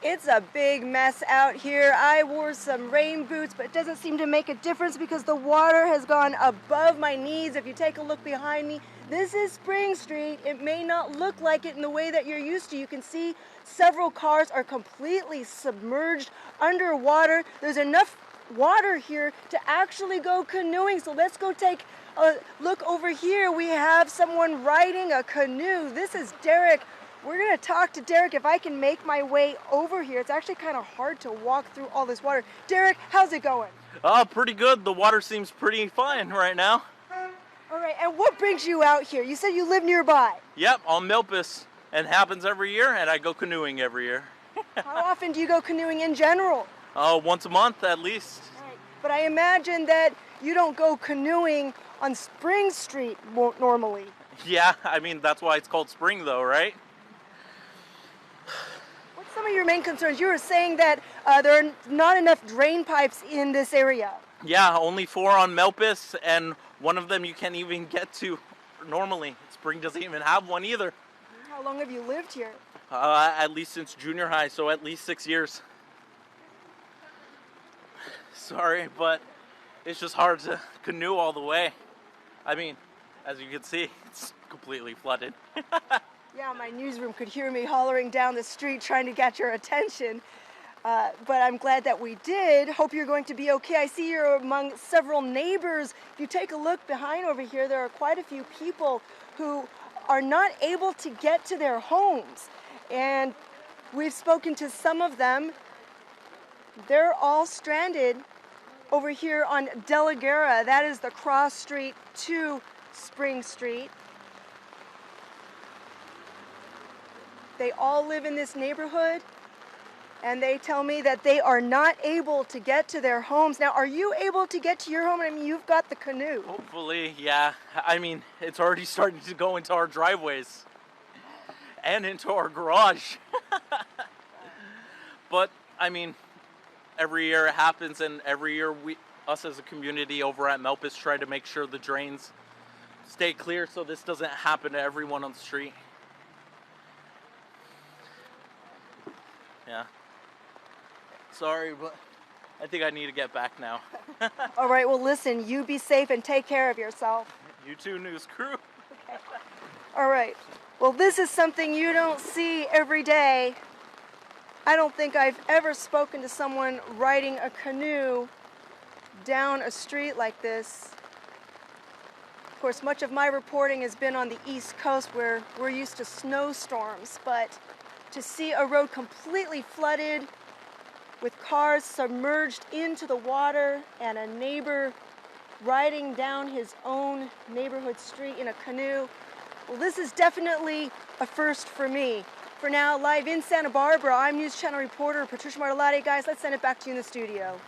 It's a big mess out here. I wore some rain boots, but it doesn't seem to make a difference because the water has gone above my knees. If you take a look behind me, this is Spring Street. It may not look like it in the way that you're used to. You can see several cars are completely submerged underwater. There's enough water here to actually go canoeing. So let's go take a look over here. We have someone riding a canoe. This is Derek. We're going to talk to Derek if I can make my way over here. It's actually kind of hard to walk through all this water. Derek, how's it going? Pretty good. The water seems pretty fine right now. All right, and what brings you out here? You said you live nearby. Yep, on Milpas. And happens every year, and I go canoeing every year. How often do you go canoeing in general? Once a month at least. All right. But I imagine that you don't go canoeing on Spring Street normally. Yeah, I mean, that's why it's called spring though, right? What's some of your main concerns? You were saying that there are not enough drain pipes in this area. Yeah, only 4 on Milpas, and one of them you can't even get to normally. Spring doesn't even have one either. How long have you lived here? At least since junior high, so at least 6 years. Sorry, but it's just hard to canoe all the way. I mean, as you can see, it's completely flooded. Yeah, my newsroom could hear me hollering down the street trying to get your attention. But I'm glad that we did. Hope you're going to be okay. I see you're among several neighbors. If you take a look behind over here, there are quite a few people who are not able to get to their homes. And we've spoken to some of them. They're all stranded over here on De La Guerra. That is the cross street to Spring Street. They all live in this neighborhood, and they tell me that they are not able to get to their homes. Now, are you able to get to your home? I mean, you've got the canoe. Hopefully, yeah. I mean, it's already starting to go into our driveways and into our garage. But, I mean, every year it happens, and every year us as a community over at Milpas try to make sure the drains stay clear so this doesn't happen to everyone on the street. Yeah. Sorry, but I think I need to get back now. All right, well, listen, you be safe and take care of yourself. You too, news crew. Okay. All right. Well, this is something you don't see every day. I don't think I've ever spoken to someone riding a canoe down a street like this. Of course, much of my reporting has been on the East Coast where we're used to snowstorms, but to see a road completely flooded with cars submerged into the water and a neighbor riding down his own neighborhood street in a canoe, well, this is definitely a first for me. For now, live in Santa Barbara, I'm News Channel reporter Patricia Martellotti. Guys, let's send it back to you in the studio.